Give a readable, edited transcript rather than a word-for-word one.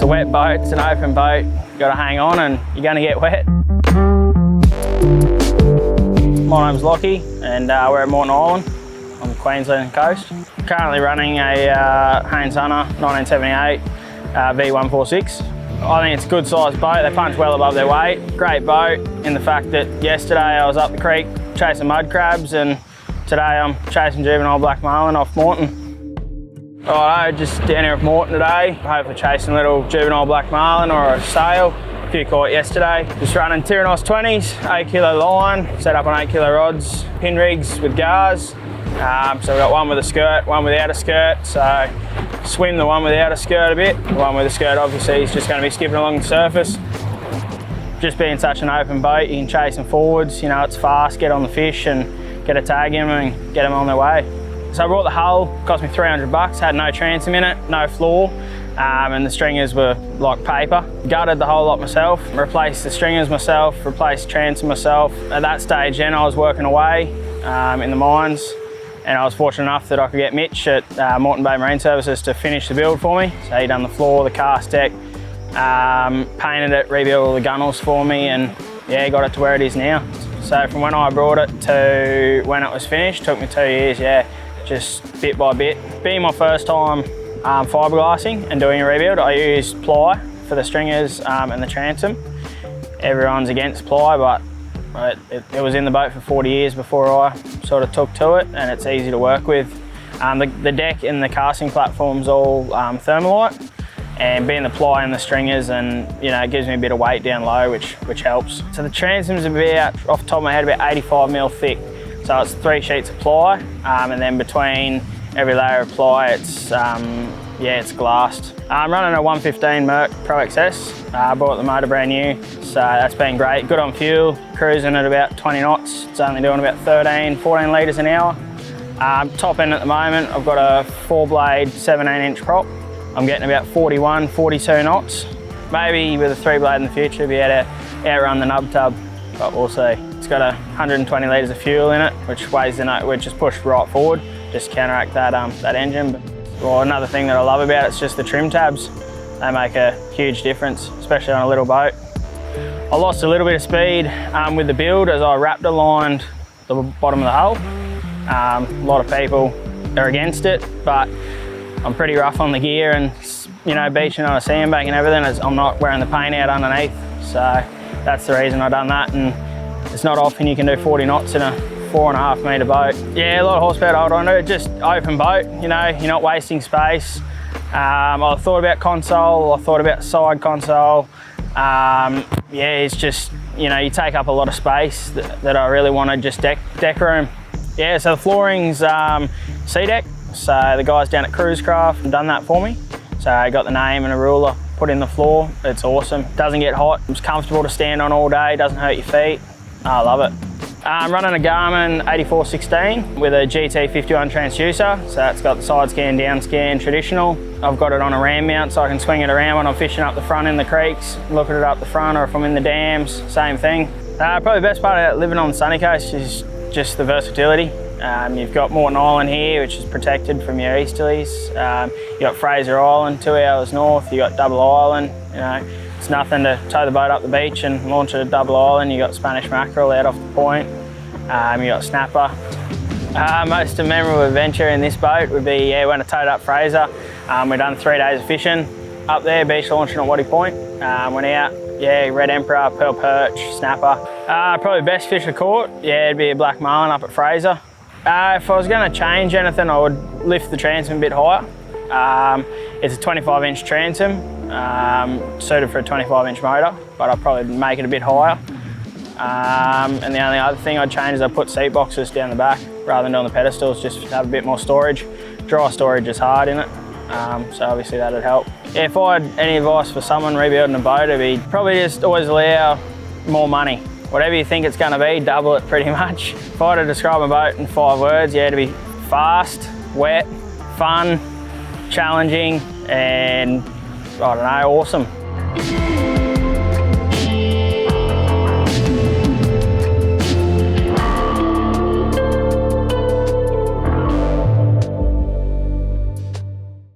It's a wet boat, it's an open boat. You've got to hang on and you're going to get wet. My name's Lachie and we're at Moreton Island on the Queensland coast. Currently running a Haines Hunter 1978 V146. I think it's a good sized boat. They punch well above their weight. Great boat in the fact that yesterday I was up the creek chasing mud crabs and today I'm chasing juvenile black marlin off Moreton. Righto, just down here at Moreton today. Hopefully chasing a little juvenile black marlin or a sail. A few caught yesterday. Just running Tyrannos 20s, 8 kilo line, set up on 8 kilo rods, pin rigs with gars. So we've got one with a skirt, one without a skirt. So swim the one without a skirt a bit. The one with a skirt obviously is just going to be skipping along the surface. Just being such an open boat, you can chase them forwards. You know, it's fast, get on the fish and get a tag in them and get them on their way. So I brought the hull, cost me 300 bucks, had no transom in it, no floor, and the stringers were like paper. Gutted the whole lot myself, replaced the stringers myself, replaced the transom myself. At that stage then I was working away in the mines, and I was fortunate enough that I could get Mitch at Moreton Bay Marine Services to finish the build for me. So he done the floor, the cast deck, painted it, rebuilt all the gunnels for me, and yeah, got it to where it is now. So from when I brought it to when it was finished, took me 2 years, yeah. Just bit by bit. Being my first time fiberglassing and doing a rebuild, I used ply for the stringers and the transom. Everyone's against ply, but it was in the boat for 40 years before I sort of took to it, and it's easy to work with. The deck and the casting platform's all thermalite, and being the ply and the stringers, and you know, it gives me a bit of weight down low, which helps. So the transom's about, off the top of my head, about 85 mil thick. So it's 3 sheets of ply, and then between every layer of ply, it's it's glassed. I'm running a 115 Mercury Pro XS. I bought the motor brand new, so that's been great. Good on fuel, cruising at about 20 knots. It's only doing about 14 litres an hour. Top end at the moment, I've got a 4-blade 17-inch prop. I'm getting about 41, 42 knots. Maybe with a 3-blade in the future, be able to outrun the nub tub, but we'll see. It's got 120 litres of fuel in it, which is pushed right forward, just to counteract that engine. Well, another thing that I love about it's just the trim tabs. They make a huge difference, especially on a little boat. I lost a little bit of speed with the build as I raptor lined the bottom of the hull. A lot of people are against it, but I'm pretty rough on the gear and, you know, beaching on a sandbank and everything, as I'm not wearing the paint out underneath. So that's the reason I done that. And it's not often you can do 40 knots in a 4.5 metre boat. Yeah, a lot of horsepower to hold on to. Just open boat, you know, you're not wasting space. I thought about console, I thought about side console. Yeah, it's just, you know, you take up a lot of space that I really want to just deck room. Yeah, so the flooring's C-deck. So the guys down at Cruisecraft have done that for me. So I got the name and a ruler put in the floor. It's awesome. Doesn't get hot. It's comfortable to stand on all day. Doesn't hurt your feet. I love it. I'm running a Garmin 8416 with a GT51 transducer. So it's got the side scan, down scan, traditional. I've got it on a ram mount so I can swing it around when I'm fishing up the front in the creeks, look at it up the front, or if I'm in the dams, same thing. Probably the best part about living on the sunny coast is just the versatility. You've got Moreton Island here, which is protected from your easterlies. You've got Fraser Island, 2 hours north. You've got Double Island. You know, it's nothing to tow the boat up the beach and launch it at Double Island. You've got Spanish mackerel out off the point. You've got snapper. Most memorable adventure in this boat would be when I towed up Fraser. We'd done 3 days of fishing up there, beach launching at Waddy Point. Went out, red emperor, pearl perch, snapper. Probably best fish I caught, it'd be a black marlin up at Fraser. If I was going to change anything, I would lift the transom a bit higher. It's a 25-inch transom, suited for a 25-inch motor, but I'd probably make it a bit higher. And the only other thing I'd change is I'd put seat boxes down the back rather than doing the pedestals, just to have a bit more storage. Dry storage is hard in it, so obviously that'd help. Yeah, if I had any advice for someone rebuilding a boat, it'd be probably just always allow more money. Whatever you think it's going to be, double it pretty much. If I had to describe a boat in 5 words, it'd be fast, wet, fun, challenging, and I don't know, awesome.